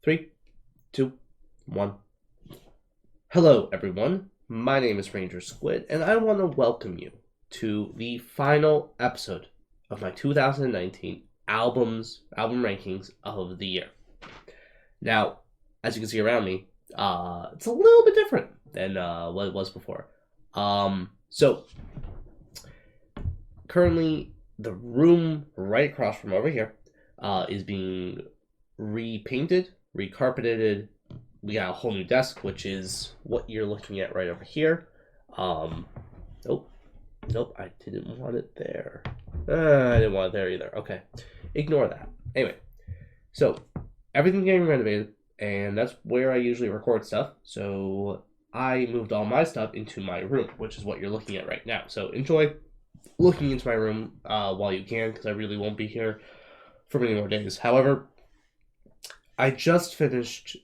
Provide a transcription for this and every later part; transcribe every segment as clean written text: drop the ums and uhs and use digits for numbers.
3, 2, 1. Hello, everyone. My name is Ranger Squid, and I want to welcome you to the final episode of my 2019 album rankings of the year. Now, as you can see around me, it's a little bit different than what it was before. So currently, the room right across from over here is being repainted, recarpeted. We got a whole new desk, which is what you're looking at right over here. Nope, I didn't want it there. I didn't want it there either. Okay, ignore that. Anyway, so everything's getting renovated, and that's where I usually record stuff. So I moved all my stuff into my room, which is what you're looking at right now. So enjoy looking into my room while you can, because I really won't be here for many more days. However, I just finished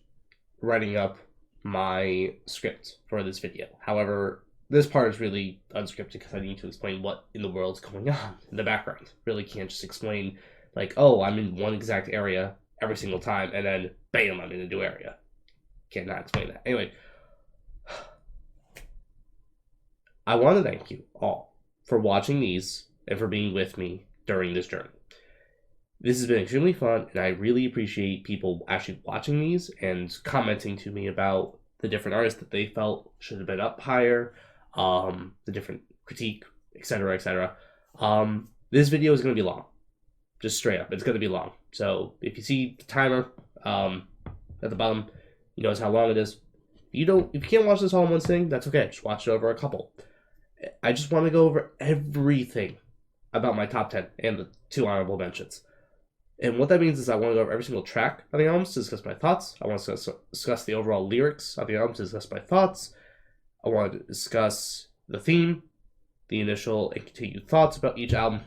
writing up my script for this video. However, this part is really unscripted because I need to explain what in the world's going on in the background. Really can't just explain, like, oh, I'm in one exact area every single time, and then, bam, I'm in a new area. Cannot explain that. Anyway, I want to thank you all for watching these and for being with me during this journey. This has been extremely fun, and I really appreciate people actually watching these and commenting to me about the different artists that they felt should have been up higher, the different critique, etc., etc. This video is going to be long. Just straight up, it's going to be long. So if you see the timer at the bottom, you notice how long it is. If you can't watch this all in one sitting, that's okay. Just watch it over a couple. I just want to go over everything about my top 10 and the 2 honorable mentions. And what that means is I want to go over every single track on the album to discuss my thoughts. I want to discuss the overall lyrics of the album to discuss my thoughts. I want to discuss the theme, the initial and continued thoughts about each album.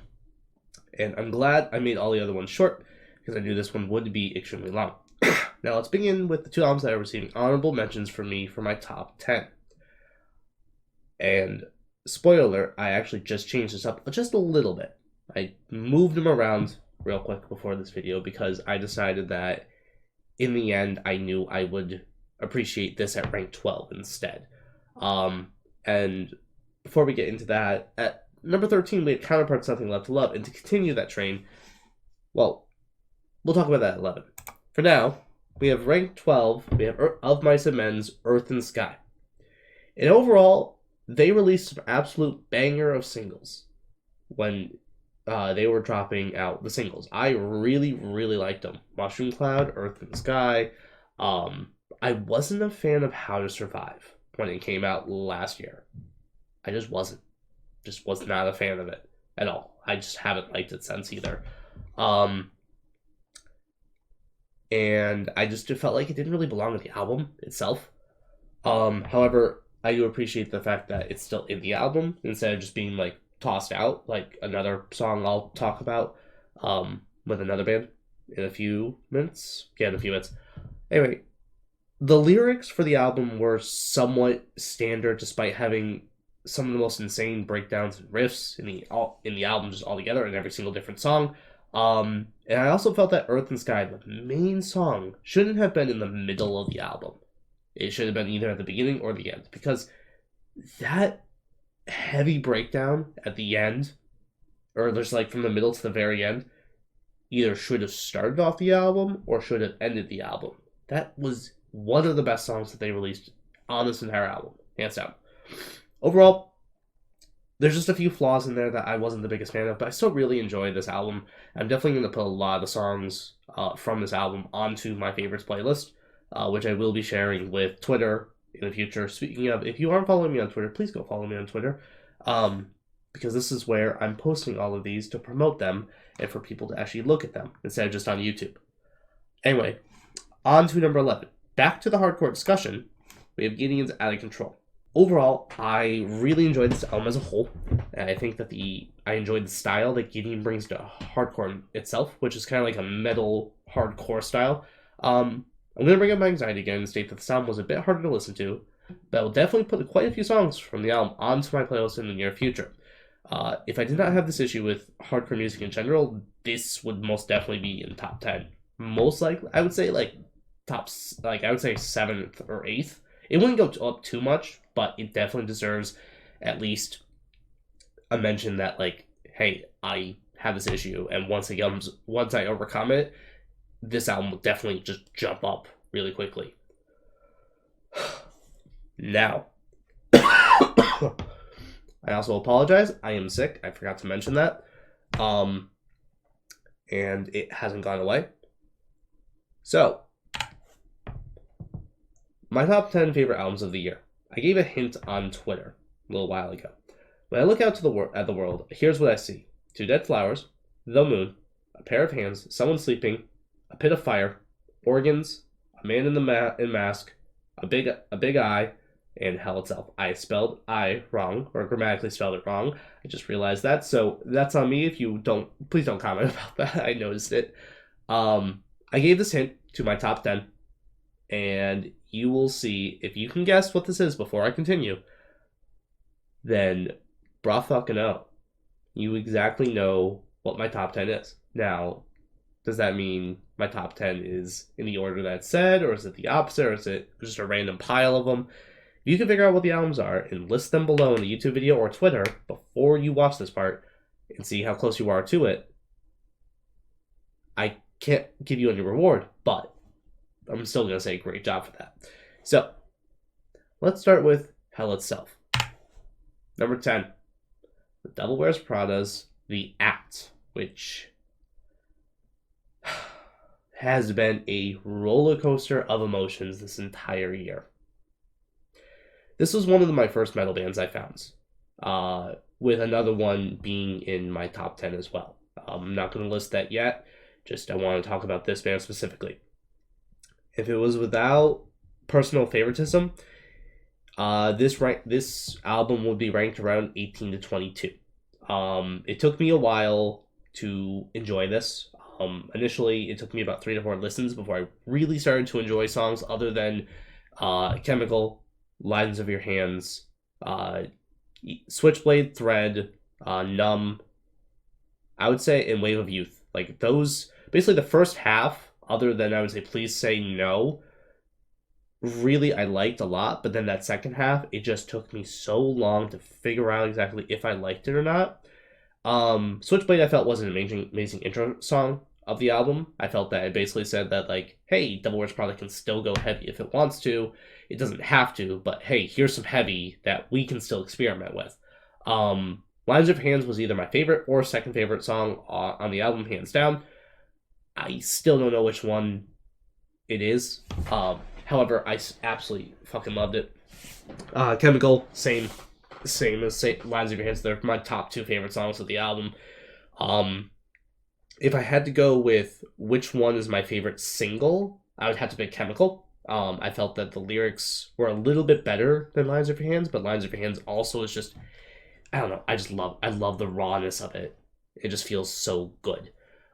And I'm glad I made all the other ones short, because I knew this one would be extremely long. Now let's begin with the 2 albums that are receiving honorable mentions from me for my top 10. And spoiler alert, I actually just changed this up just a little bit. I moved them around real quick before this video because I decided that in the end I knew I would appreciate this at rank 12 instead. And before we get into that, at number 13 we had Counterparts, Nothing Left to Love, and to continue that train, well, we'll talk about that at 11. For now, we have rank 12, we have Of Mice and Men's Earth and Sky. And overall, they released some absolute banger of singles when they were dropping out the singles. I really, really liked them. Mushroom Cloud, Earth and Sky. I wasn't a fan of How to Survive when it came out last year. I just wasn't. Just was not a fan of it at all. I just haven't liked it since either. And I just felt like it didn't really belong to the album itself. However, I do appreciate the fact that it's still in the album instead of just being like tossed out, like another song I'll talk about with another band in a few minutes. Yeah, in a few minutes. Anyway, the lyrics for the album were somewhat standard, despite having some of the most insane breakdowns and riffs in the album just all together in every single different song. And I also felt that Earth and Sky, the main song, shouldn't have been in the middle of the album. It should have been either at the beginning or the end, because that heavy breakdown at the end, or there's like from the middle to the very end, either should have started off the album or should have ended the album. That was one of the best songs that they released on this entire album, hands down. Overall, there's just a few flaws in there that I wasn't the biggest fan of, but I still really enjoyed this album. I'm definitely going to put a lot of the songs from this album onto my favorites playlist, which I will be sharing with Twitter in the future. Speaking of, if you aren't following me on Twitter, please go follow me on Twitter, because this is where I'm posting all of these to promote them and for people to actually look at them instead of just on YouTube. Anyway, on to number 11. Back to the hardcore discussion, we have Gideon's Out of Control. Overall, I really enjoyed this album as a whole, and I think that I enjoyed the style that Gideon brings to hardcore itself, which is kind of like a metal hardcore style. I'm going to bring up my anxiety again and state that the sound was a bit harder to listen to, but I will definitely put quite a few songs from the album onto my playlist in the near future. If I did not have this issue with hardcore music in general, this would most definitely be in top 10. Most likely, I would say like like I would say 7th or 8th. It wouldn't go up too much, but it definitely deserves at least a mention that, like, hey, I have this issue, and once I overcome it, this album will definitely just jump up really quickly. Now, I also apologize. I am sick. I forgot to mention that. And it hasn't gone away. So, my top 10 favorite albums of the year. I gave a hint on Twitter a little while ago. When I look out to at the world, here's what I see. 2 dead flowers, the moon, a pair of hands, someone sleeping, a pit of fire, organs, a man in mask, a big eye, and hell itself. I spelled I wrong, or grammatically spelled it wrong. I just realized that, so that's on me. If you don't, please don't comment about that. I noticed it. I gave this hint to my top 10, and you will see, if you can guess what this is before I continue, then bruh fucking oh. You exactly know what my top 10 is. Now, does that mean my top 10 is in the order that it's said, or is it the opposite, or is it just a random pile of them? If you can figure out what the albums are and list them below in the YouTube video or Twitter before you watch this part and see how close you are to it, I can't give you any reward, but I'm still going to say great job for that. So, let's start with Hell itself. Number 10. The Devil Wears Prada's The Act, which has been a roller coaster of emotions this entire year. This was one of my first metal bands I found, with another one being in my top 10 as well. I'm not going to list that yet, just I want to talk about this band specifically. If it was without personal favoritism, this album would be ranked around 18 to 22. It took me a while to enjoy this. Initially, it took me about 3 to 4 listens before I really started to enjoy songs other than Chemical, Lines of Your Hands, Switchblade, Thread, Numb, I would say, and Wave of Youth. Like, those, basically the first half, other than, I would say, Please Say No, really I liked a lot, but then that second half, it just took me so long to figure out exactly if I liked it or not. Switchblade I felt was an amazing intro song of the album. I felt that it basically said that, like, hey, Devil Wears Prada can still go heavy if it wants to. It doesn't have to, but hey, here's some heavy that we can still experiment with. Lines of Hands was either my favorite or second favorite song on the album, hands down. I still don't know which one it is. However, I absolutely fucking loved it. Chemical, same as Lines of Your Hands. They're my top 2 favorite songs of the album. If I had to go with which one is my favorite single, I would have to pick Chemical. I felt that the lyrics were a little bit better than Lines of Your Hands, but Lines of Your Hands also is just, I don't know, I love the rawness of it. It just feels so good.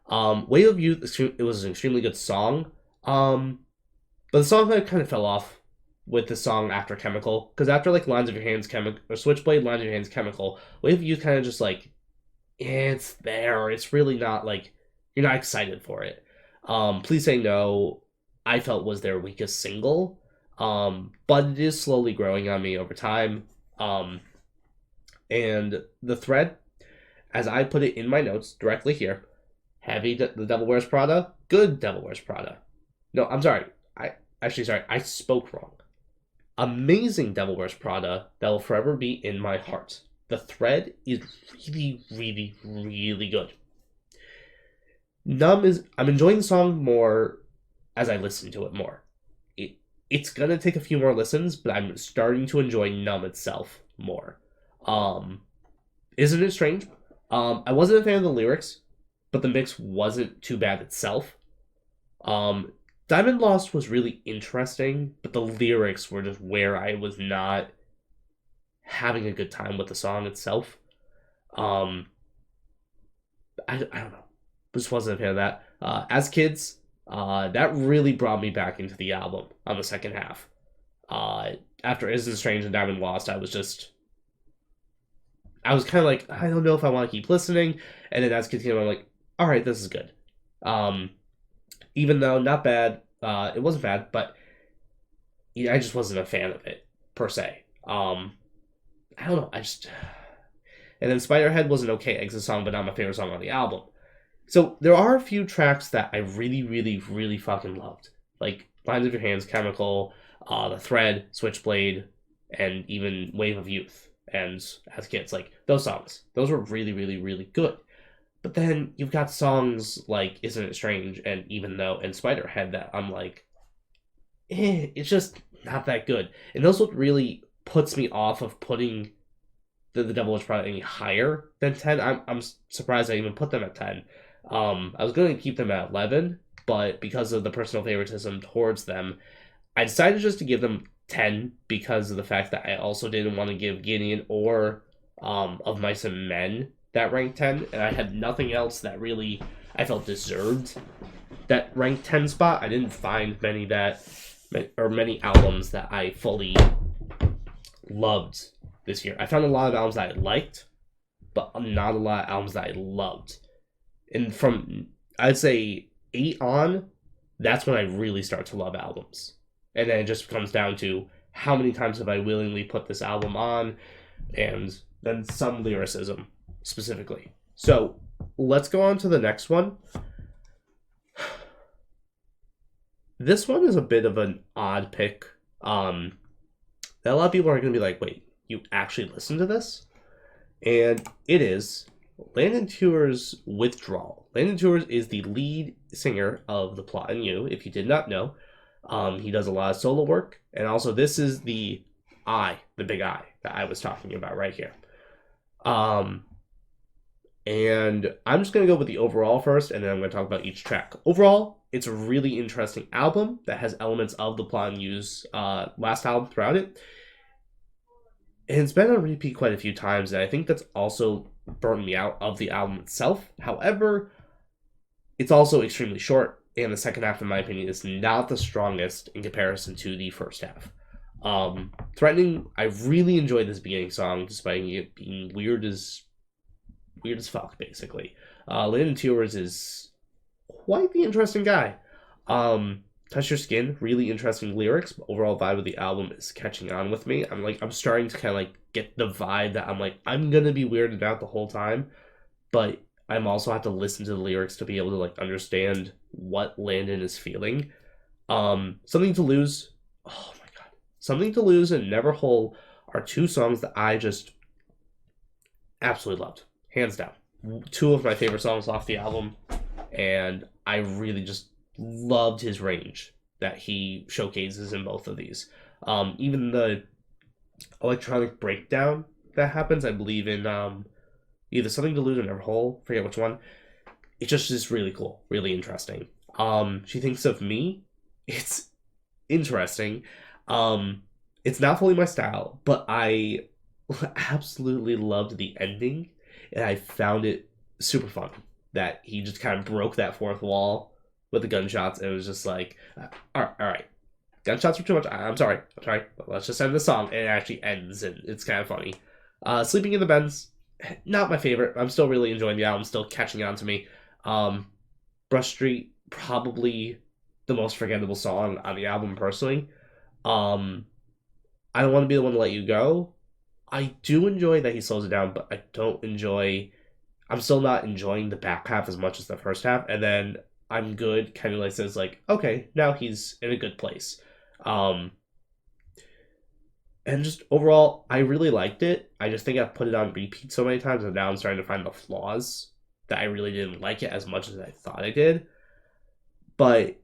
Wave of Youth, it was an extremely good song. But the song kind of fell off with the song after Chemical, because after, like, Lines of Your Hands, or Switchblade, Lines of Your Hands, Chemical, Wave of Youth kind of just, like, it's there. It's really not, like, you're not excited for it. Please Say No, I felt was their weakest single, but it is slowly growing on me over time. And the Thread, as I put it in my notes directly here, heavy The Devil Wears Prada, good Devil Wears Prada. No, I'm sorry. I spoke wrong. Amazing Devil Wears Prada that will forever be in my heart. The Thread is really, really, really good. Numb I'm enjoying the song more as I listen to it more. It's gonna take a few more listens, but I'm starting to enjoy Numb itself more. Isn't it strange? I wasn't a fan of the lyrics, but the mix wasn't too bad itself. Diamond Lost was really interesting, but the lyrics were just where I was not having a good time with the song itself. I don't know. Just wasn't a fan of that. As Kids, that really brought me back into the album on the second half. After Isn't Strange and Diamond Lost, I was kind of like, I don't know if I want to keep listening. And then As Kids came, I'm like, all right, this is good. Even though not bad, It wasn't bad, but I just wasn't a fan of it per se. I don't know. I just and then Spiderhead was an okay exit song, but not my favorite song on the album. So there are a few tracks that I really, really, really fucking loved, like Lines of Your Hands, Chemical, The Thread, Switchblade, and even Wave of Youth. And as kids, like those songs, those were really, really, really good. But then you've got songs like Isn't It Strange and Even Though and Spiderhead that I'm like, it's just not that good. And those what really puts me off of putting the Devil Witch Project any higher than 10. I'm surprised I even put them at 10. I was going to keep them at 11, but because of the personal favoritism towards them, I decided just to give them 10 because of the fact that I also didn't want to give Gideon or of Mice and Men that rank 10, and I had nothing else that really I felt deserved that rank 10 spot. I didn't find many albums that I fully loved this year. I found a lot of albums that I liked, but not a lot of albums that I loved. And from, I'd say, 8 on, that's when I really start to love albums. And then it just comes down to how many times have I willingly put this album on, and then some lyricism, specifically. So, let's go on to the next one. This one is a bit of an odd pick. That a lot of people are going to be like, wait, you actually listen to this? And it is Landon Tewers' Withdrawal. Landon Tewers is the lead singer of The Plot and You, if you did not know. He does a lot of solo work, and also this is the big I that I was talking about right here. And I'm just going to go with the overall first, and then I'm going to talk about each track. Overall, it's a really interesting album that has elements of The Plot and You's last album throughout it. And it's been on repeat quite a few times, and I think that's also burned me out of the album itself. However, it's also extremely short, and the second half, in my opinion, is not the strongest in comparison to the first half. Threatening, I really enjoyed this beginning song, despite it being weird as fuck, basically. Landon Tewers is quite the interesting guy. Touch Your Skin, really interesting lyrics, but overall vibe of the album is catching on with me. I'm starting to kind of like get the vibe that I'm gonna be weirded out the whole time, but I'm also have to listen to the lyrics to be able to like understand what Landon is feeling. Something to Lose, oh my god, Something to Lose and Never Whole are two songs that I just absolutely loved, hands down. Two of my favorite songs off the album, and I really just loved his range that he showcases in both of these. Even the electronic breakdown that happens, I believe in either Something to Lose or Never Whole, forget which one. It just is really cool, really interesting. She Thinks of Me, it's interesting. It's not fully my style, but I absolutely loved the ending, and I found it super fun that he just kind of broke that fourth wall with the gunshots. It was just like, all right, gunshots were too much. I'm sorry, but let's just end the song. And it actually ends, and it's kind of funny. Sleeping in the Bends, not my favorite. I'm still really enjoying the album, still catching on to me. Brush Street, probably the most forgettable song on the album, personally. I Don't Want to Be the One to Let You Go. I do enjoy that he slows it down, but I'm still not enjoying the back half as much as the first half. And then I'm Good kind of like says like, okay, now he's in a good place. And just overall, I really liked it. I just think I've put it on repeat so many times, and now I'm starting to find the flaws that I really didn't like it as much as I thought I did. But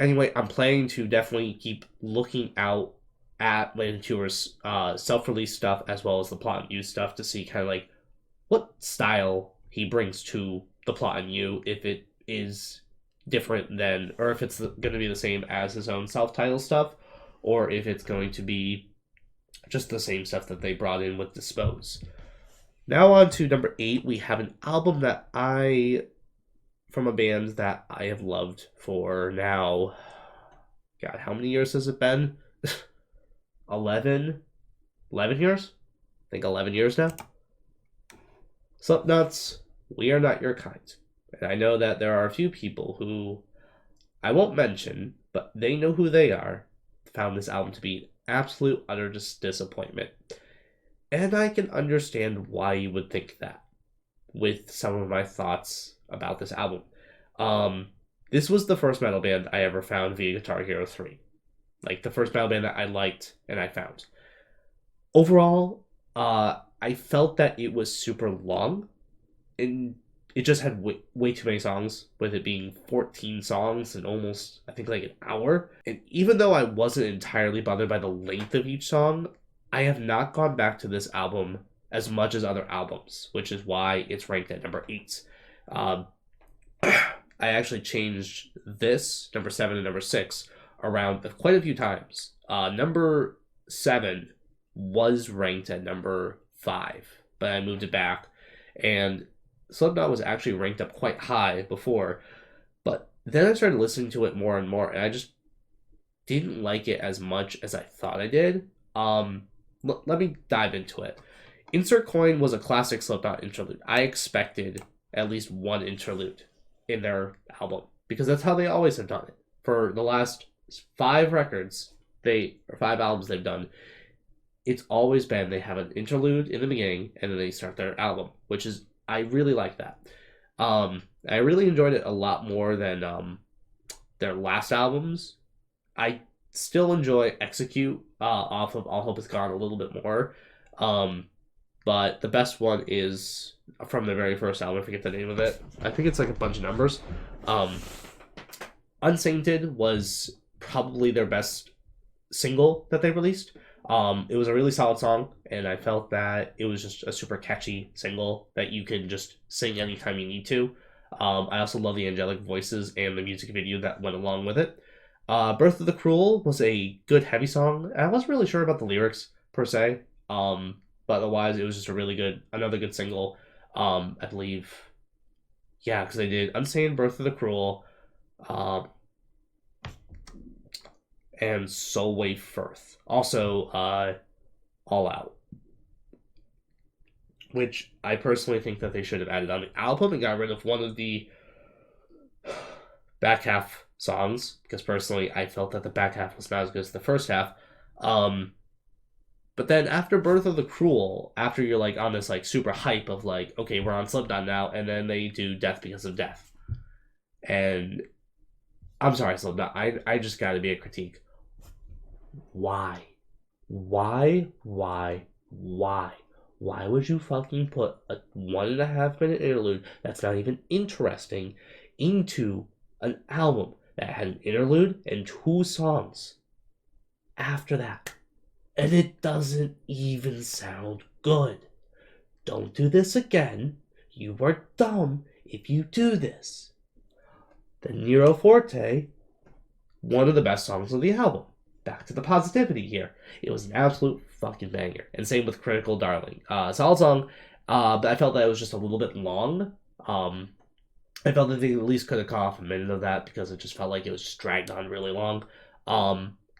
anyway, I'm planning to definitely keep looking out at Landon Tewers' self-release stuff as well as the Plot and You stuff to see kind of like what style he brings to the Plot and You, if it is different than, or if it's going to be the same as his own self-titled stuff, or if it's going to be just the same stuff that they brought in with Dispose. Now on to number 8, we have an album from a band that I have loved for now, God, how many years has it been? 11 years? I think 11 years now. Slipknot's We Are Not Your Kind. And I know that there are a few people who I won't mention, but they know who they are, found this album to be absolute utter disappointment. And I can understand why you would think that with some of my thoughts about this album. This was the first metal band I ever found via Guitar Hero 3. Like, the first metal band that I liked and I found. Overall, I felt that it was super long, and it just had way too many songs, with it being 14 songs and almost, I think, like an hour. And even though I wasn't entirely bothered by the length of each song, I have not gone back to this album as much as other albums, which is why it's ranked at number 8. I actually changed this, number 7 and number 6, around quite a few times. Number 7 was ranked at number 5, but I moved it back. And Slipknot was actually ranked up quite high before, but then I started listening to it more and more, and I just didn't like it as much as I thought I did. Let me dive into it. Insert Coin was a classic Slipknot interlude. I expected at least one interlude in their album, because that's how they always have done it. For the last 5 records, or 5 albums they've done, it's always been they have an interlude in the beginning, and then they start their album, which is, I really like that. I really enjoyed it a lot more than their last albums. I still enjoy Execute off of All Hope Is Gone a little bit more. But the best one is from their very first album. I forget the name of it. I think it's like a bunch of numbers. Unsainted was probably their best single that they released. It was a really solid song, and I felt that it was just a super catchy single that you can just sing anytime you need to. I also love the angelic voices and the music video that went along with it. Birth of the Cruel was a good heavy song. I wasn't really sure about the lyrics per se, but otherwise it was just another good single. I believe, yeah, because they did Unsane, Birth of the Cruel, and Solway Firth. Also, All Out, which I personally think that they should have added on the album and got rid of one of the back half songs, because personally I felt that the back half was not as good as the first half. But then after Birth of the Cruel, after you're like on this like super hype of like, okay, we're on Slipknot now, and then they do Death Because of Death. And I'm sorry, Slipknot, I just gotta be a critique. Why would you fucking put a 1.5 minute interlude that's not even interesting into an album that had an interlude and 2 songs after that? And it doesn't even sound good. Don't do this again. You are dumb if you do this. The Nero Forte, one of the best songs of the album. Back to the positivity here. It was an absolute fucking banger. And same with Critical Darling. Solid song, but I felt that it was just a little bit long. I felt that they at least could have cut off a minute of that, because it just felt like it was just dragged on really long.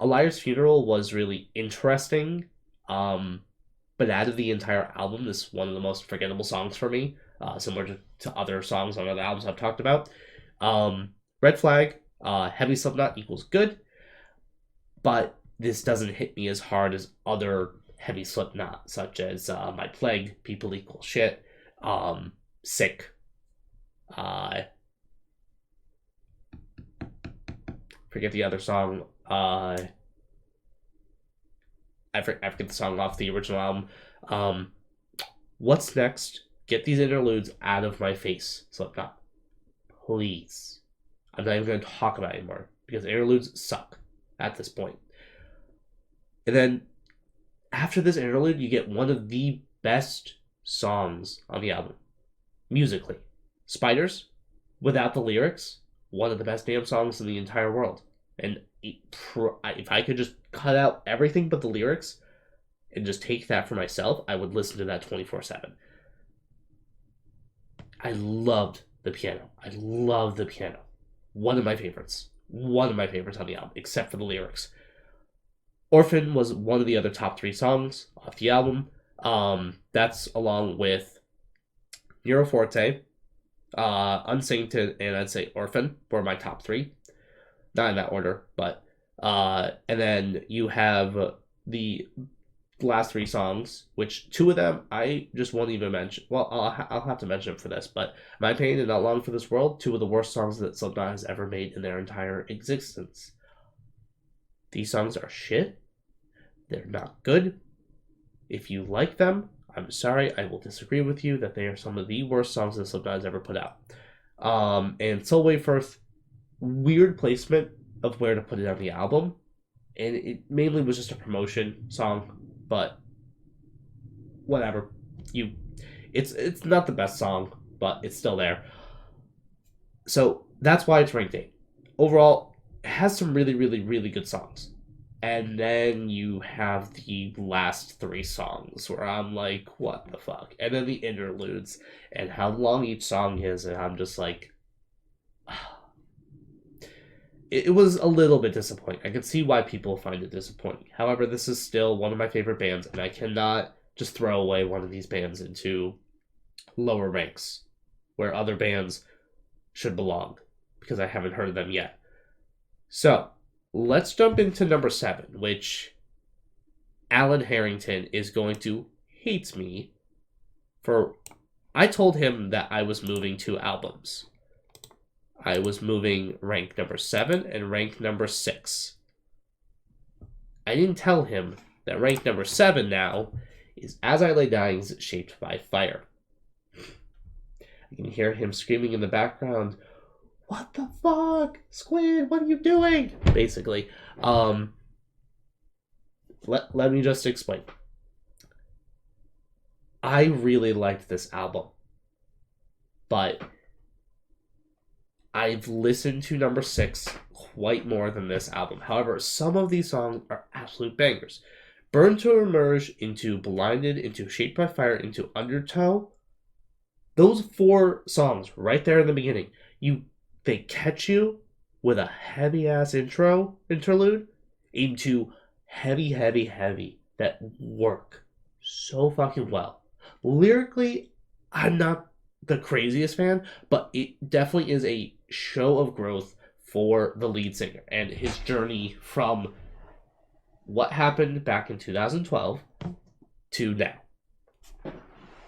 A Liar's Funeral was really interesting, but out of the entire album, this is one of the most forgettable songs for me, similar to other songs on other albums I've talked about. Red Flag, heavy Slipknot equals good, but this doesn't hit me as hard as other heavy Slipknot, such as My Plague, People Equal Shit, Sick, forget the other song, I forget the song off the original album. What's Next? Get these interludes out of my face, Slipknot. Please. I'm not even going to talk about it anymore, because interludes suck at this point. And then, after this interlude, you get one of the best songs on the album, musically. Spiders, without the lyrics, one of the best damn songs in the entire world. And if I could just cut out everything but the lyrics and just take that for myself, I would listen to that 24/7. I loved the piano. One of my favorites on the album, except for the lyrics. Orphan was one of the other top 3 songs off the album. That's along with Nero Forte, Unsainted, and I'd say Orphan were my top 3. not in that order, but and then you have the last three songs, which two of them I just won't even mention. Well, I'll have to mention them for this, but My Pain and Not Long for This World, two of the worst songs that Slipknot has ever made in their entire existence. These songs are shit. They're not good. If you like them, I'm sorry, I will disagree with you that they are some of the worst songs that Slipknot has ever put out. And Soul Wave First, weird placement of where to put it on the album, and it mainly was just a promotion song, but whatever. It's not the best song, but it's still there. So that's why it's ranked 8. Overall, it has some really, really, really good songs. And then you have the last three songs where I'm like, what the fuck? And then the interludes and how long each song is, and I'm just like, it was a little bit disappointing. I can see why people find it disappointing. However, this is still one of my favorite bands, and I cannot just throw away one of these bands into lower ranks where other bands should belong because I haven't heard of them yet. So, let's jump into number 7, which Alan Harrington is going to hate me for. I told him that I was moving 2 albums. I was moving rank number 7 and rank number 6. I didn't tell him that rank number 7 now is As I Lay Dying's Shaped by Fire. You can hear him screaming in the background, "What the fuck? Squid, what are you doing?" Basically. Let me just explain. I really liked this album, but I've listened to number 6 quite more than this album. However, some of these songs are absolute bangers. Burn to Emerge, into Blinded, into Shaped by Fire, into Undertow. Those 4 songs right there in the beginning, they catch you with a heavy ass interlude into heavy that work so fucking well. Lyrically, I'm not the craziest fan, but it definitely is a show of growth for the lead singer and his journey from what happened back in 2012 to now.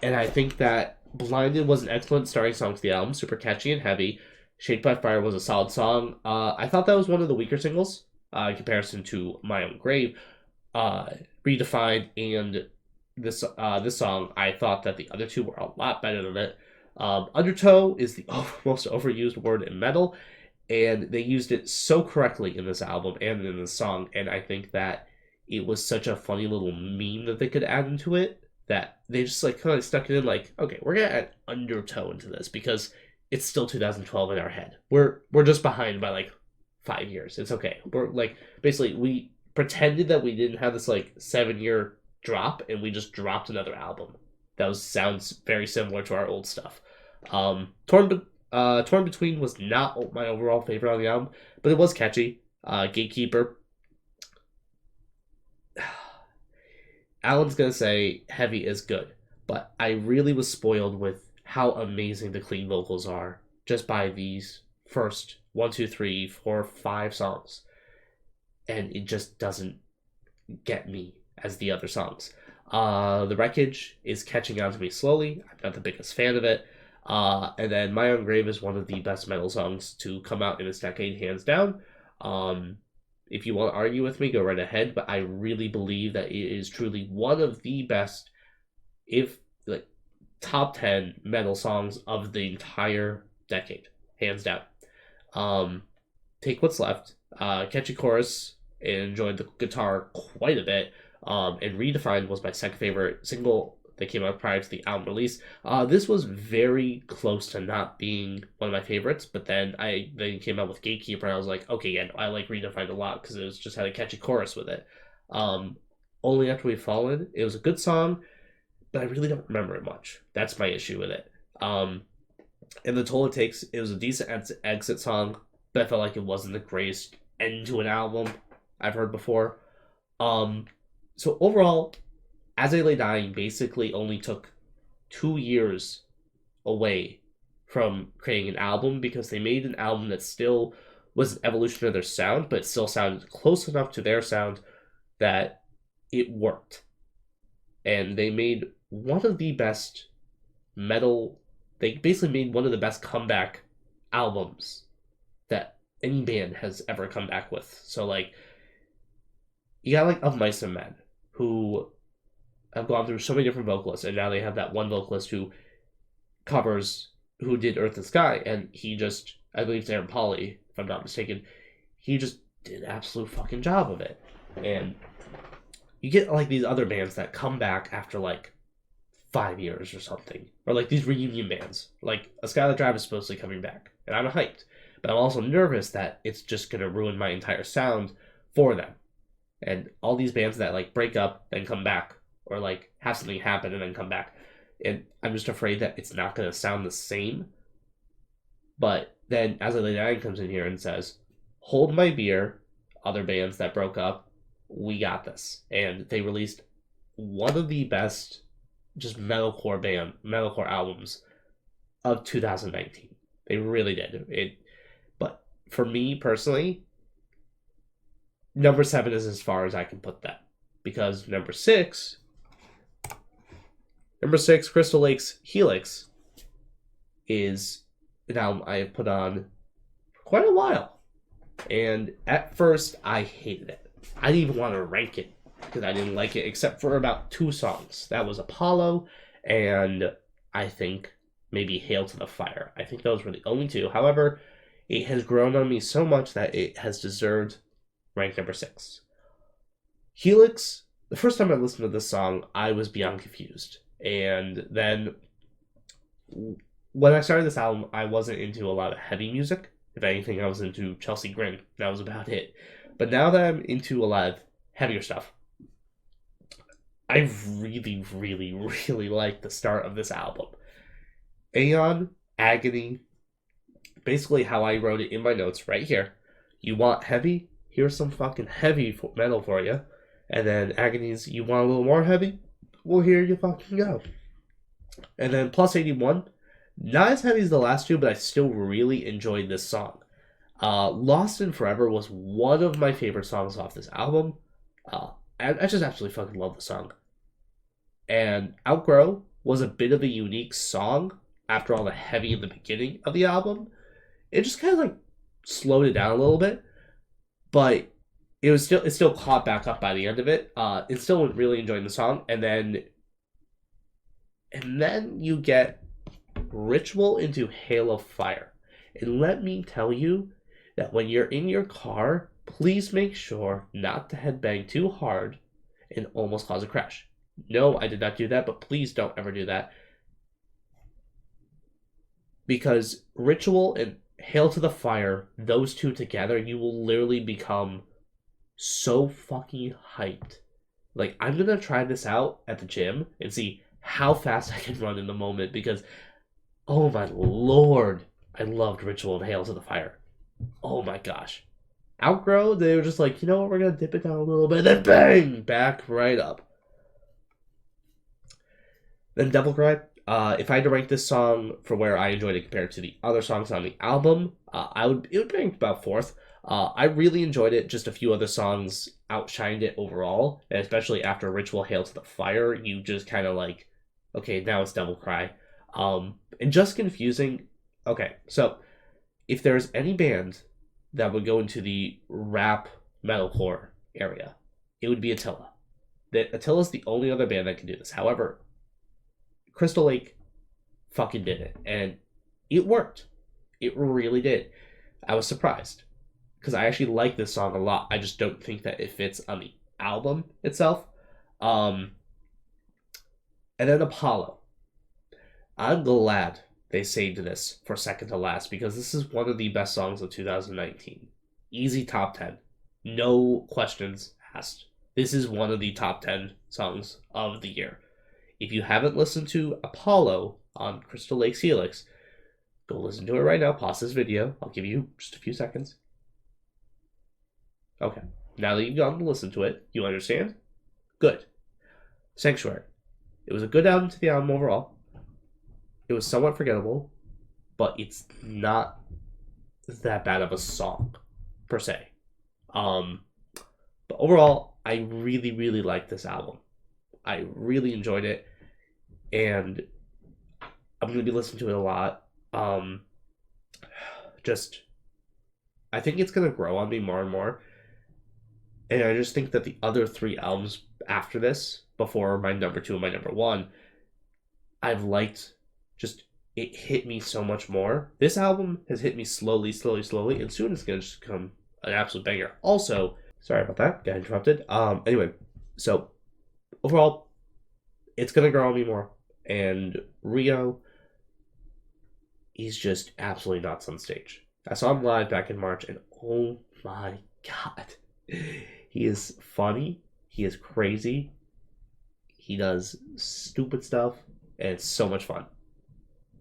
And I think that Blinded was an excellent starting song to the album, super catchy and heavy. Shaped by Fire was a solid song. I thought that was one of the weaker singles in comparison to My Own Grave. Redefined and this song, I thought that the other two were a lot better than it. Undertow is the most overused word in metal, and they used it so correctly in this album and in this song, and I think that it was such a funny little meme that they could add into it that they just like kind of stuck it in like, okay, we're gonna add Undertow into this because it's still 2012 in our head. We're just behind by like 5 years. It's okay. We're like, basically we pretended that we didn't have this like 7-year drop and we just dropped another album. Sounds very similar to our old stuff. Torn Between was not my overall favorite on the album, but it was catchy. Gatekeeper. Alan's gonna say heavy is good, but I really was spoiled with how amazing the clean vocals are just by these first 1, 2, 3, 4, 5 songs, and it just doesn't get me as the other songs. The Wreckage is catching on to me slowly. I'm not the biggest fan of it. And then My Own Grave is one of the best metal songs to come out in this decade, hands down. If you want to argue with me, go right ahead, but I really believe that it is truly one of the best, if like top 10 metal songs of the entire decade, hands down. Take What's Left, catchy chorus, and enjoyed the guitar quite a bit. And Redefined was my second favorite single that came out prior to the album release. This was very close to not being one of my favorites, but then came out with Gatekeeper, and I was like, okay, yeah, no, I like Redefined a lot because it was just had a catchy chorus with it. Only After We've Fallen, it was a good song, but I really don't remember it much. That's my issue with it. And The Toll It Takes, it was a decent exit song, but I felt like it wasn't the greatest end to an album I've heard before. So overall, As I Lay Dying basically only took 2 years away from creating an album because they made an album that still was an evolution of their sound, but it still sounded close enough to their sound that it worked. And they made one of the best metal, they basically made one of the best comeback albums that any band has ever come back with. So, like, you got, like, of Mice and Men, who have gone through so many different vocalists, and now they have that one vocalist who did Earth and Sky, and he just, I believe it's Aaron Pauli, if I'm not mistaken, he just did an absolute fucking job of it. And you get, like, these other bands that come back after, like, 5 years or something. Or, like, these reunion bands. Like, A Skylit Drive is supposedly coming back. And I'm hyped. But I'm also nervous that it's just going to ruin my entire sound for them. And all these bands that, like, break up, then come back. Or, like, have something happen and then come back. And I'm just afraid that it's not going to sound the same. But then As I Lay Dying comes in here and says, hold my beer, other bands that broke up, we got this. And they released one of the best just metalcore albums of 2019. They really did. But for me personally, number 7 is as far as I can put that. Because number 6, Crystal Lake's Helix, is an album I have put on for quite a while. And at first, I hated it. I didn't even want to rank it because I didn't like it except for about 2 songs. That was Apollo and I think maybe Hail to the Fire. I think those were the only 2. However, it has grown on me so much that it has deserved rank number 6. Helix, the first time I listened to this song, I was beyond confused. And then when I started this album, I wasn't into a lot of heavy music. If anything, I was into Chelsea Grin. That was about it. But now that I'm into a lot of heavier stuff, I really, really, really like the start of this album. Aeon, Agony, basically how I wrote it in my notes right here. You want heavy? Here's some fucking heavy metal for you. And then Agony's, you want a little more heavy? Well, here you fucking go. And then Plus 81, not as heavy as the last 2, but I still really enjoyed this song. Lost in Forever was one of my favorite songs off this album. I just absolutely fucking love the song. And Outgrow was a bit of a unique song after all the heavy in the beginning of the album. It just kind of like slowed it down a little bit, but it still caught back up by the end of it. It's still really enjoying the song, and then you get Ritual into Hail of Fire. And let me tell you that when you're in your car, please make sure not to headbang too hard and almost cause a crash. No, I did not do that, but please don't ever do that. Because Ritual and Hail to the Fire, those 2 together, you will literally become so fucking hyped. Like, I'm gonna try this out at the gym and see how fast I can run in the moment because, oh my lord, I loved Ritual and Hail to the Fire. Oh my gosh. Outgrow, they were just like, you know what, we're gonna dip it down a little bit, and then bang! Back right up. Then Devil Cry. If I had to rank this song for where I enjoyed it compared to the other songs on the album, it would rank about 4th. I really enjoyed it. Just a few other songs outshined it overall, and especially after Ritual Hail to the Fire, you just kind of like, okay, now it's Devil Cry. And Just Confusing. Okay, so if there's any band that would go into the rap metalcore area, it would be Attila. Attila's the only other band that can do this. However, Crystal Lake fucking did it, and it worked. It really did. I was surprised, because I actually like this song a lot. I just don't think that it fits on the album itself. And then Apollo. I'm glad they saved this for second to last, because this is one of the best songs of 2019. Easy top 10. No questions asked. This is one of the top 10 songs of the year. If you haven't listened to Apollo on Crystal Lake's Helix, go listen to it right now. Pause this video. I'll give you just a few seconds. Okay. Now that you've gotten to listen to it, you understand? Good. Sanctuary. It was a good album to the album overall. It was somewhat forgettable, but it's not that bad of a song. per se. But overall, I really, really like this album. I really enjoyed it, and I'm going to be listening to it a lot. I think it's going to grow on me more and more. And I just think that the other 3 albums after this, before my number 2 and my number 1, I've liked. Just, it hit me so much more. This album has hit me slowly, and soon it's going to just become an absolute banger. Also, sorry about that, got interrupted. Anyway, so overall, it's going to grow on me more. And Rio, he's just absolutely nuts on stage. I saw him live back in March, and oh my god. He is funny. He is crazy. He does stupid stuff, and it's so much fun.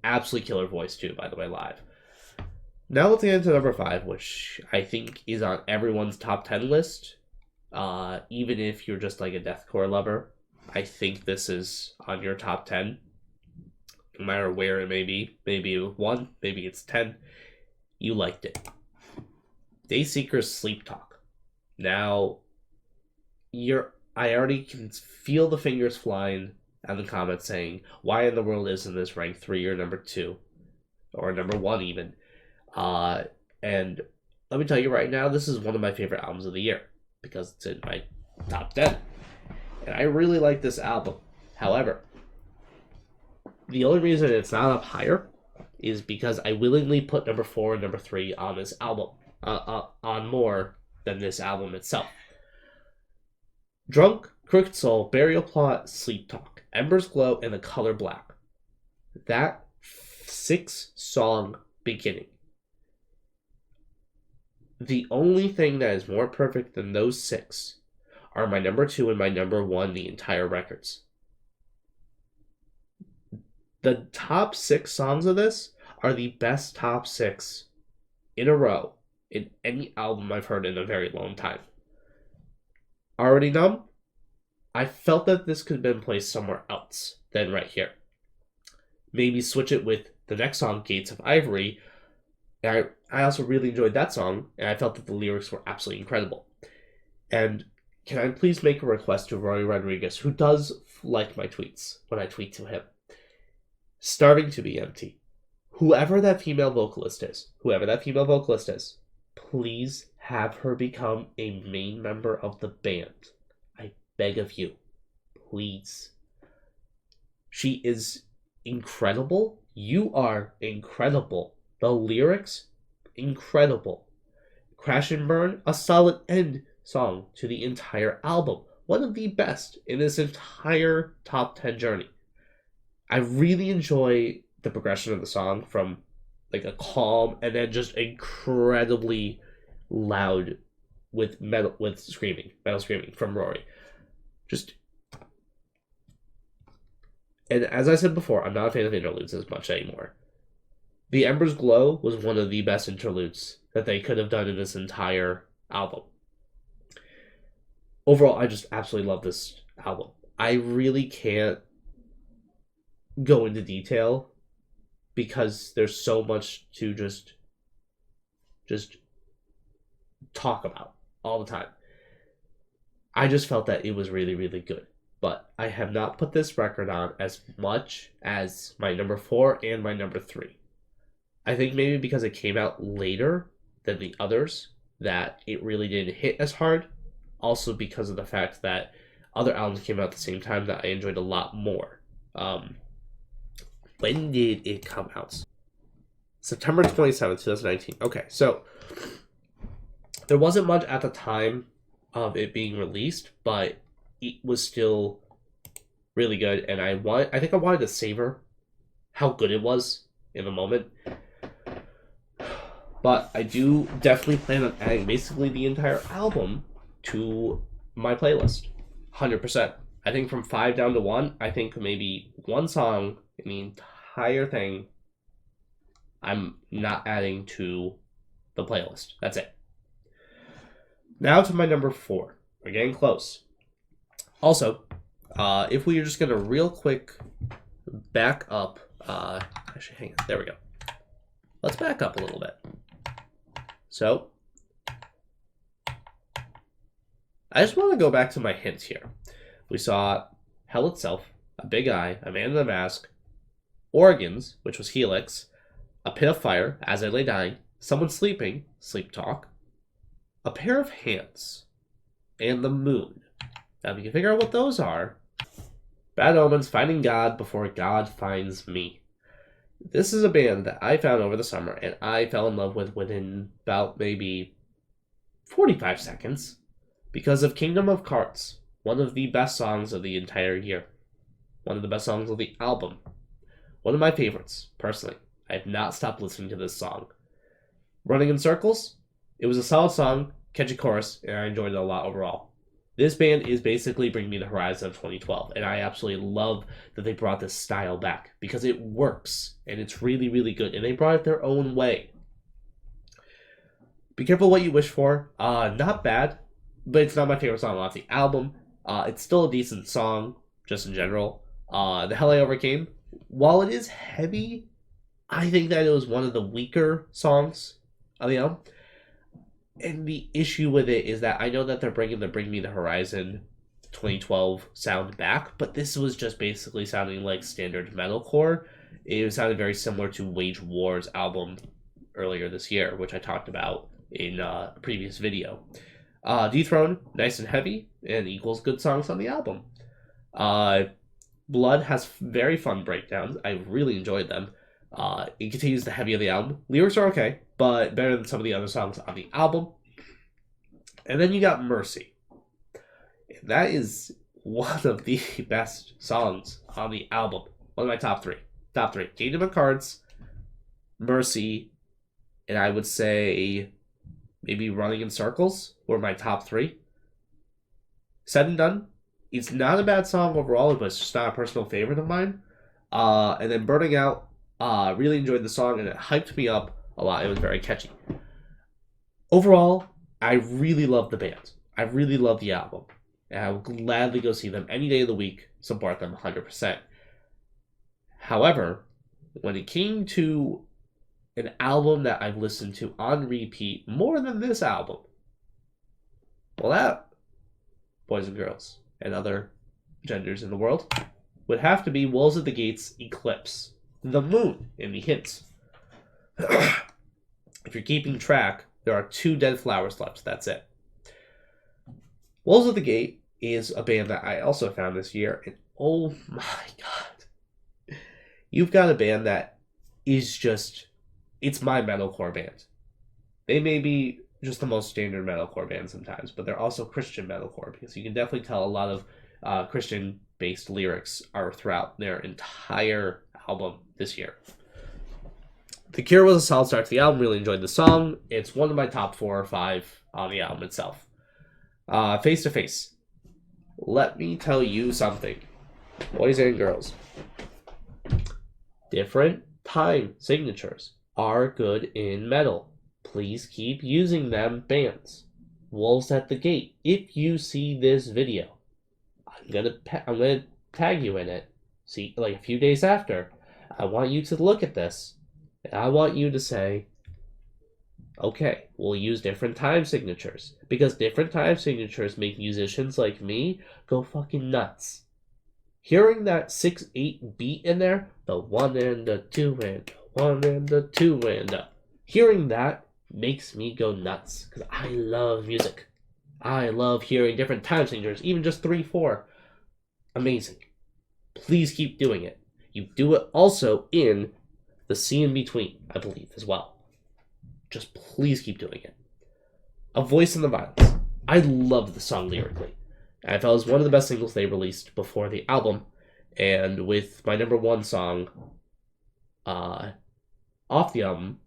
Absolutely killer voice, too, by the way, live. Now let's get into number 5, which I think is on everyone's top 10 list. Even if you're just like a deathcore lover, I think this is on your top 10. No matter where it may be. Maybe it was 1, maybe it's 10. You liked it. Dayseeker's Sleeptalk. Now, I already can feel the fingers flying on the comments saying, why in the world isn't this ranked 3 or number 2? Or number 1 even? And let me tell you right now, this is one of my favorite albums of the year. Because it's in my top 10. And I really like this album. However, the only reason it's not up higher is because I willingly put number 4 and number 3 on this album. On more than this album itself. Drunk, Crooked Soul, Burial Plot, Sleep Talk, Embers Glow, and The Color Black. That 6-song beginning. The only thing that is more perfect than those 6 are my number 2 and my number 1, the entire records. The top 6 songs of this are the best top 6 in a row in any album I've heard in a very long time. Already Numb? I felt that this could have been placed somewhere else than right here. Maybe switch it with the next song, Gates of Ivory. And I also really enjoyed that song, and I felt that the lyrics were absolutely incredible. And can I please make a request to Roy Rodriguez, who does like my tweets when I tweet to him? Starting to Be Empty. Whoever that female vocalist is, please have her become a main member of the band. I beg of you. Please. She is incredible. You are incredible. The lyrics, incredible. Crash and Burn, a solid end song to the entire album. One of the best in this entire top 10 journey. I really enjoy the progression of the song from like a calm and then just incredibly loud with metal screaming from Rory. And as I said before, I'm not a fan of interludes as much anymore. The Embers Glow was one of the best interludes that they could have done in this entire album. Overall, I just absolutely love this album. I really can't go into detail because there's so much to just talk about all the time. I just felt that it was really, really good. But I have not put this record on as much as my number 4 and my number 3. I think maybe because it came out later than the others, that it really didn't hit as hard. Also because of the fact that other albums came out at the same time that I enjoyed a lot more. When did it come out? September 27th, 2019. Okay, so there wasn't much at the time of it being released, but it was still really good, and I think I wanted to savor how good it was in the moment. But I do definitely plan on adding basically the entire album to my playlist. 100%. I think from 5 down to 1, I think maybe one song in the entire thing I'm not adding to the playlist. That's it. Now to my number 4. We're getting close. Also, if we are just going to real quick back up, actually, hang on, there we go. Let's back up a little bit. So, I just want to go back to my hints here. We saw Hell itself, a big eye, a man in a mask, organs, which was Helix, a pit of fire, as I lay dying, someone sleeping, Sleeptalk, a pair of hands, and the moon. Now, if you can figure out what those are, Bad Omens, Finding God Before God Finds Me. This is a band that I found over the summer, and I fell in love with within about maybe 45 seconds because of Kingdom of Cards, one of the best songs of the entire year. One of the best songs of the album. One of my favorites, personally. I have not stopped listening to this song. Running in Circles, it was a solid song, catchy chorus, and I enjoyed it a lot overall. This band is basically Bring Me the Horizon of 2012, and I absolutely love that they brought this style back because it works, and it's really, really good, and they brought it their own way. Be careful what you wish for. Not bad, but it's not my favorite song off the album. It's still a decent song, just in general. The Hell I Overcame, while it is heavy, I think that it was one of the weaker songs of the album. And the issue with it is that I know that they're bringing the Bring Me the Horizon 2012 sound back, but this was just basically sounding like standard metalcore. It sounded very similar to Wage War's album earlier this year, which I talked about in a previous video. Dethrone, nice and heavy, and equals good songs on the album. Blood has very fun breakdowns. I really enjoyed them. It continues the heavy of the album. Lyrics are okay, but better than some of the other songs on the album. And then you got Mercy. And that is one of the best songs on the album. One of my top three. Top three. Kingdom of Cards, Mercy, and I would say maybe Running in Circles were my top three. Said and Done. It's not a bad song overall, but it's just not a personal favorite of mine. And then Burning Out. Really enjoyed the song, and it hyped me up a lot. It was very catchy. Overall, I really love the band. I really love the album. And I will gladly go see them any day of the week, support them 100%. However, when it came to an album that I've listened to on repeat more than this album, well, that, boys and girls, and other genders in the world, would have to be Wolves at the Gates' Eclipse. The moon in the hints. If you're keeping track, there are 2 Dead Flowers left. That's it. Wolves at the Gate is a band that I also found this year, and oh my god. You've got a band that is just, it's my metalcore band. They may be just the most standard metalcore band sometimes, but they're also Christian metalcore, because you can definitely tell a lot of Christian-based lyrics are throughout their entire album this year. The Cure was a solid start to the album. Really enjoyed the song. It's one of my top 4 or 5 on the album itself. Face to Face. Let me tell you something, boys and girls. Different time signatures are good in metal. Please keep using them, bands. Wolves at the Gate. If you see this video, I'm gonna tag you in it. See, like a few days after. I want you to look at this, and I want you to say, okay, we'll use different time signatures, because different time signatures make musicians like me go fucking nuts. Hearing that 6/8 beat in there, the 1 and the 2 and the 1 and the 2 and hearing that makes me go nuts, because I love music. I love hearing different time signatures, even just 3/4. Amazing. Please keep doing it. You do it also in the C in between, I believe, as well. Just please keep doing it. A Voice in the Violence. I loved the song lyrically. I felt it was one of the best singles they released before the album. And with my number 1 song off the album,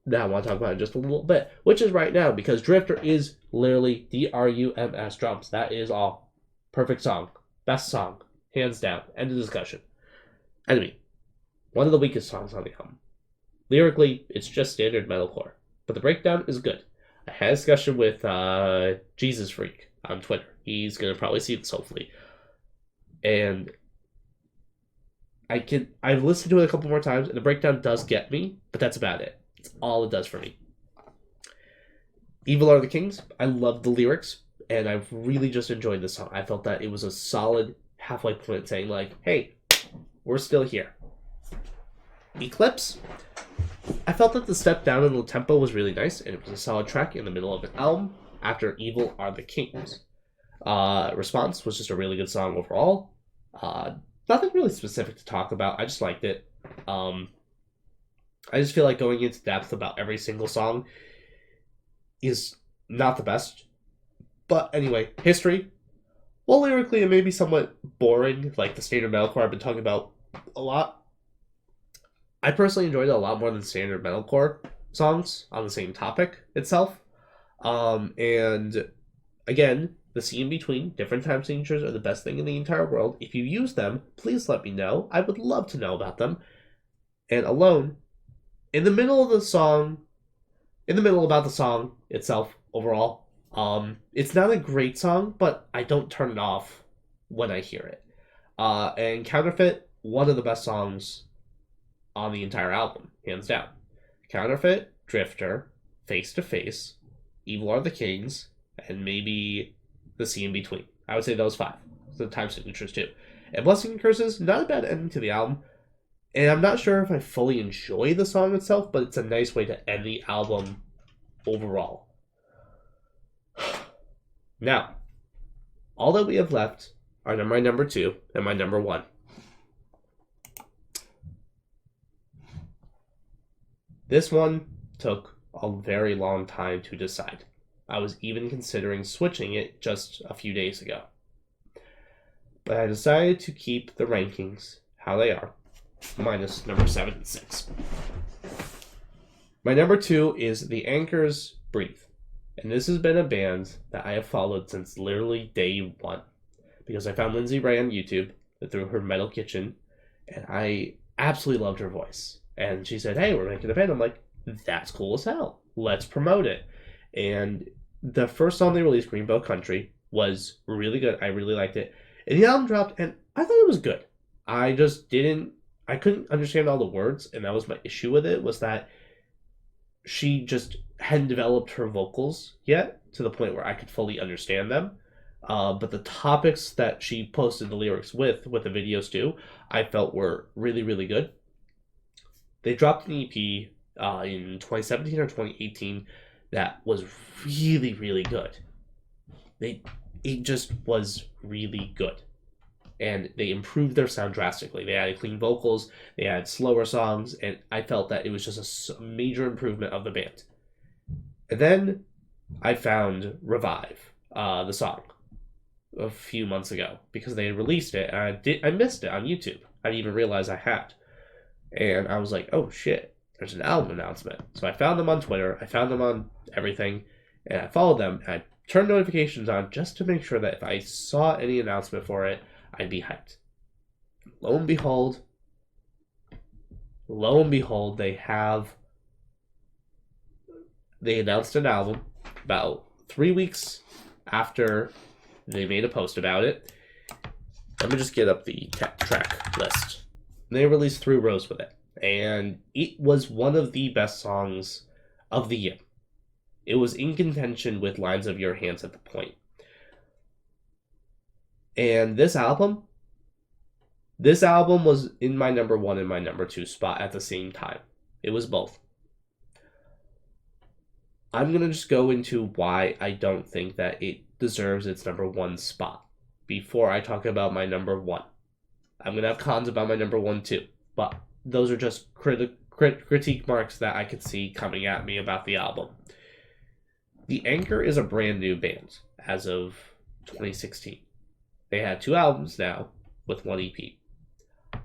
that I want to talk about in just a little bit, which is right now, because Drifter is literally DRUMS drums. That is all. Perfect song. Best song. Hands down. End of discussion. Enemy. One of the weakest songs on the album. Lyrically, it's just standard metalcore, but the breakdown is good. I had a discussion with Jesus Freak on Twitter. He's going to probably see this, hopefully. And I've listened to it a couple more times, and the breakdown does get me, but that's about it. It's all it does for me. Evil Are the Kings. I love the lyrics, and I really just enjoyed this song. I felt that it was a solid halfway point saying, like, hey, we're still here. Eclipse, I felt that the step down in the tempo was really nice, and it was a solid track in the middle of an album after Evil Are the Kings. Response was just a really good song overall. Nothing really specific to talk about. I just liked it. I just feel like going into depth about every single song is not the best. But anyway, history. Well, lyrically, it may be somewhat boring, like the standard metalcore I've been talking about a lot. I personally enjoyed it a lot more than standard metalcore songs on the same topic itself. And again, the C in between, different time signatures are the best thing in the entire world. If you use them, please let me know. I would love to know about them. And Alone, in the middle of the song, about the song itself overall, it's not a great song, but I don't turn it off when I hear it. And Counterfeit, one of the best songs on the entire album, hands down. Counterfeit, Drifter, Face to Face, Evil Are the Kings, and maybe the C in between. I would say those 5. The time signatures too. And Blessing and Curses, not a bad ending to the album. And I'm not sure if I fully enjoy the song itself, but it's a nice way to end the album overall. Now, all that we have left are my number 2 and my number 1. This one took a very long time to decide. I was even considering switching it just a few days ago. But I decided to keep the rankings how they are, minus number 7 and 6. My number 2 is The Anchors' Breathe. And this has been a band that I have followed since literally day 1. Because I found Lindsay Ray on YouTube through her Metal Kitchen, and I absolutely loved her voice. And she said, hey, we're making a band. I'm like, that's cool as hell. Let's promote it. And the first song they released, Greenbow Country, was really good. I really liked it. And the album dropped, and I thought it was good. I couldn't understand all the words, and that was my issue with it, was that she just hadn't developed her vocals yet to the point where I could fully understand them. But the topics that she posted the lyrics with the videos too, I felt were really, really good. They dropped an EP in 2017 or 2018 that was really, really good. It just was really good. And they improved their sound drastically. They added clean vocals, they added slower songs, and I felt that it was just a major improvement of the band. And then I found Revive, the song, a few months ago, because they had released it, and I missed it on YouTube. I didn't even realize I had. And I was like, oh shit, there's an album announcement. So I found them on Twitter, I found them on everything, and I followed them, and I turned notifications on just to make sure that if I saw any announcement for it, I'd be hyped. Lo and behold, they announced an album about 3 weeks after they made a post about it. Let me just get up the track list. They released Through Rose with it, and it was one of the best songs of the year. It was in contention with Lines of Your Hands at the point. And this album was in my number 1 and my number 2 spot at the same time. It was both. I'm going to just go into why I don't think that it deserves its number 1 spot before I talk about my number 1. I'm going to have cons about my number 1 too, but those are just critique marks that I could see coming at me about the album. The Anchor is a brand new band as of 2016. They had 2 albums now with 1 EP.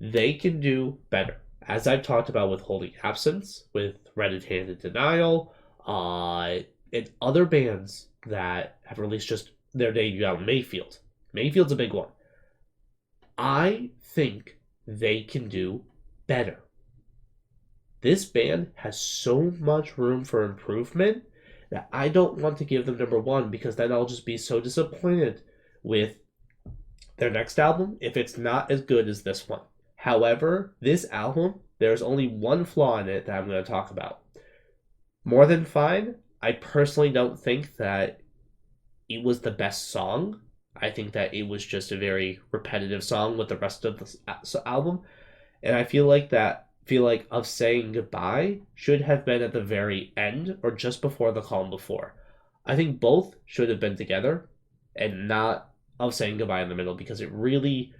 They can do better. As I've talked about with Holding Absence, with Red-Handed Denial, and other bands that have released just their debut album, Mayfield. Mayfield's a big one. I think they can do better. This band has so much room for improvement that I don't want to give them number 1, because then I'll just be so disappointed with their next album if it's not as good as this one. However, this album, there's only one flaw in it that I'm going to talk about. More Than Fine, I personally don't think that it was the best song. I think that it was just a very repetitive song with the rest of the album. And I feel like Of Saying Goodbye should have been at the very end or just before the calm before. I think both should have been together and not Of Saying Goodbye in the middle, because it really...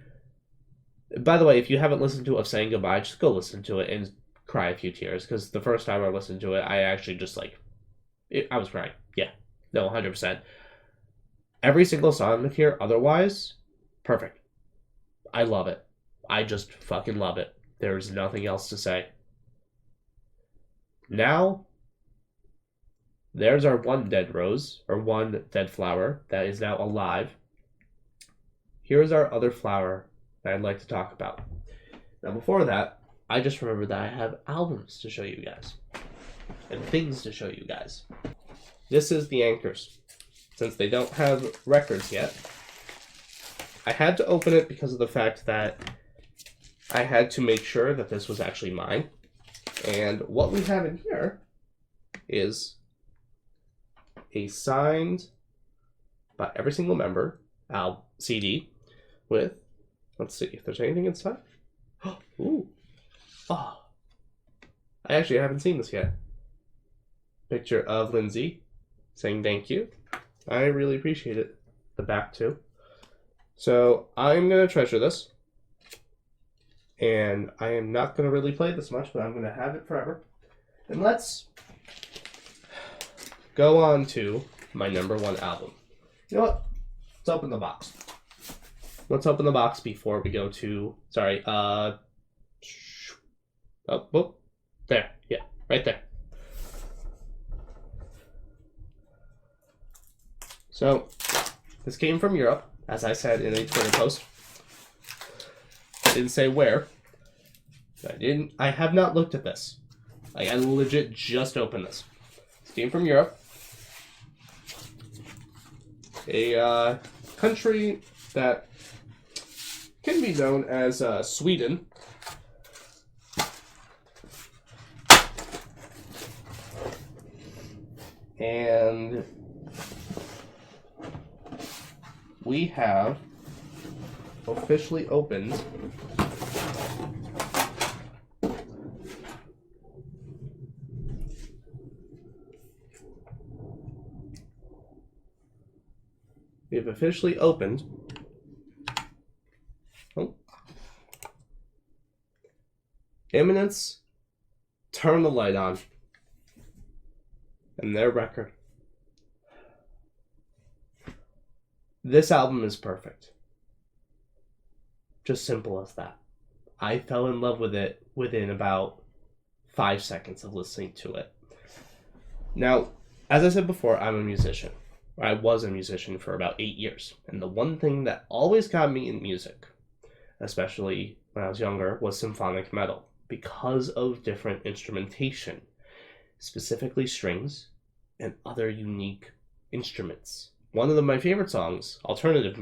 By the way, if you haven't listened to Of Saying Goodbye, just go listen to it and cry a few tears, because the first time I listened to it, I actually just I was crying. Yeah. No, 100%. Every single song here, otherwise, perfect. I love it. I just fucking love it. There's nothing else to say. Now, there's our one dead rose, or one dead flower, that is now alive. Here's our other flower that I'd like to talk about. Now, before that, I just remembered that I have albums to show you guys. And things to show you guys. This is the Anchors. Since they don't have records yet, I had to open it because of the fact that I had to make sure that this was actually mine. And what we have in here is a signed by every single member CD with, let's see if there's anything inside. Ooh. Oh. I actually haven't seen this yet. Picture of Lindsay saying thank you. I really appreciate it. The back too. So I'm going to treasure this. And I am not going to really play this much, but I'm going to have it forever. And let's go on to my number one album. You know what? Let's open the box. Let's open the box before we go to... Sorry. Oh, whoop. There. Yeah, right there. So, this came from Europe, as I said in a Twitter post. I didn't say where. I have not looked at this. I legit just opened this. This came from Europe. A country that can be known as Sweden. And we have officially opened Imminence-Turn The Light On, and their record. This album is perfect. Just simple as that. I fell in love with it within about 5 seconds of listening to it. Now, as I said before, I'm a musician. I was a musician for about 8 years. And the one thing that always got me in music, especially when I was younger, was symphonic metal, because of different instrumentation, specifically strings and other unique instruments. One of my favorite songs, alternative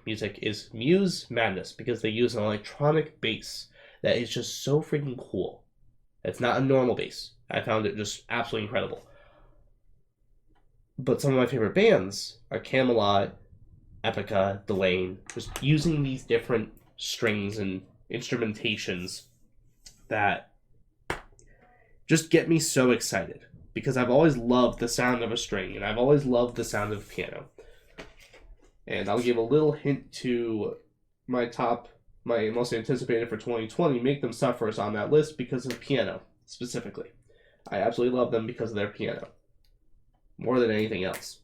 music, is Muse Madness, because they use an electronic bass that is just so freaking cool. It's not a normal bass. I found it just absolutely incredible. But some of my favorite bands are Camelot, Epica, Delane, just using these different strings and instrumentations that just get me so excited. Because I've always loved the sound of a string, and I've always loved the sound of piano. And I'll give a little hint to my most anticipated for 2020, Make Them Suffer is on that list because of piano, specifically. I absolutely love them because of their piano. More than anything else.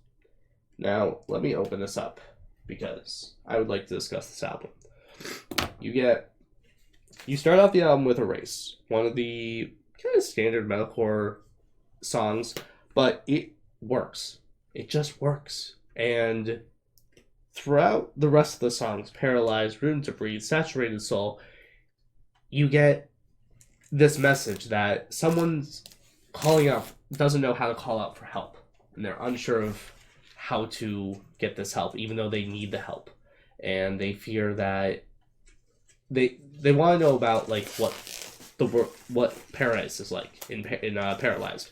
Now, let me open this up, because I would like to discuss this album. You start off the album with Erase, one of the kind of standard metalcore songs, but it works. It just works. And throughout the rest of the songs, Paralyzed, Room to Breathe, Saturated Soul, you get this message that someone's calling out, doesn't know how to call out for help, and they're unsure of how to get this help, even though they need the help, and they fear that they want to know about like what paradise is like in Paralyzed,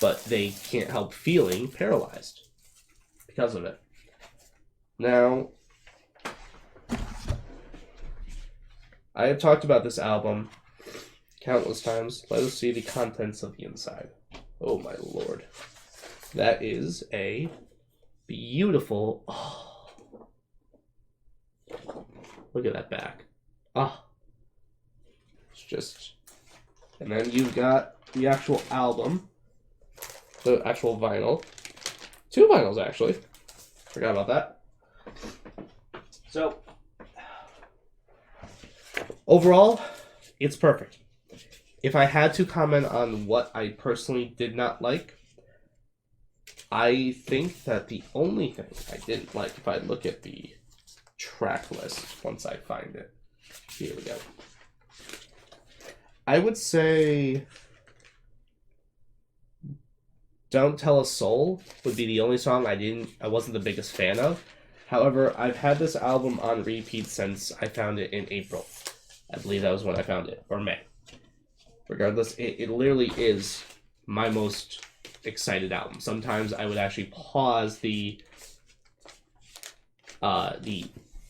but they can't help feeling paralyzed because of it. Now, I have talked about this album countless times. Let us see the contents of the inside. Oh my lord. That is a beautiful... Oh. Look at that back. Ah. It's just... And then you've got the actual album. The actual vinyl. 2 vinyls, actually. Forgot about that. So, overall, it's perfect. If I had to comment on what I personally did not like, I think that the only thing I didn't like, if I look at the track list once I find it, here we go. I would say Don't Tell a Soul would be the only song I wasn't the biggest fan of. However, I've had this album on repeat since I found it in April. I believe that was when I found it, or May. Regardless, it literally is my most excited album. Sometimes I would actually pause the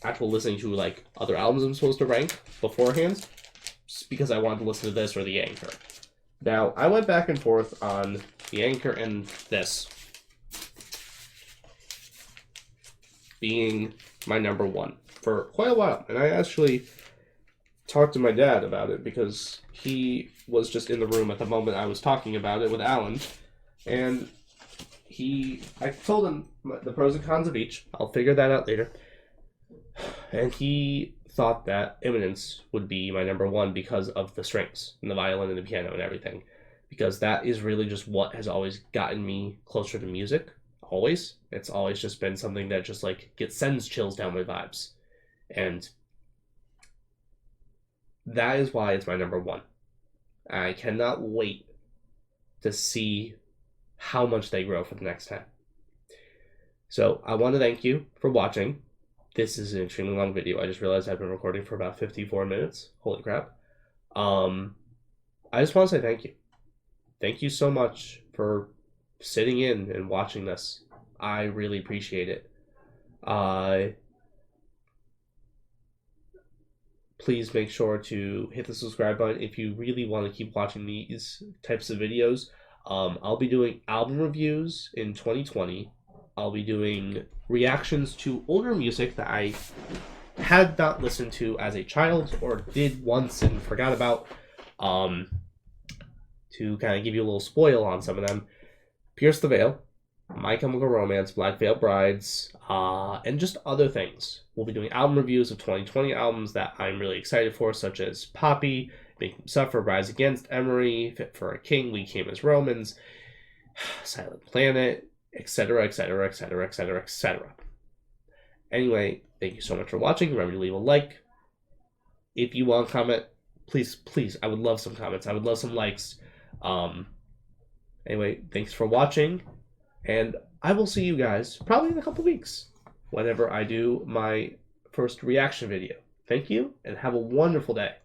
actual listening to like other albums I'm supposed to rank beforehand, just because I wanted to listen to this or the Anchor. Now, I went back and forth on the Anchor and this being my number 1 for quite a while, and I actually talked to my dad about it because he was just in the room at the moment I was talking about it with Alan, and I told him the pros and cons of each. I'll figure that out later. And he thought that Imminence would be my number 1 because of the strings and the violin and the piano and everything, because that is really just what has always gotten me closer to music. Always. It's always just been something that just like sends chills down my vibes, and that is why it's my number 1. I cannot wait to see how much they grow for the next time. So I want to thank you for watching. This is an extremely long video. I just realized I've been recording for about 54 minutes. Holy crap. I just want to say thank you. Thank you so much for sitting in and watching this. I really appreciate it. Please make sure to hit the subscribe button if you really want to keep watching these types of videos. I'll be doing album reviews in 2020. I'll be doing reactions to older music that I had not listened to as a child or did once and forgot about. To kind of give you a little spoil on some of them. Pierce the Veil, My Chemical Romance, Black Veil Brides, and just other things. We'll be doing album reviews of 2020 albums that I'm really excited for, such as Poppy, Make Them Suffer, Rise Against, Emery, Fit for a King, We Came as Romans, Silent Planet, etc., etc., etc., etc., etc. Anyway, thank you so much for watching. Remember to leave a like. If you want to comment, please, I would love some comments. I would love some likes. Anyway, thanks for watching, and I will see you guys probably in a couple weeks whenever I do my first reaction video. Thank you, and have a wonderful day.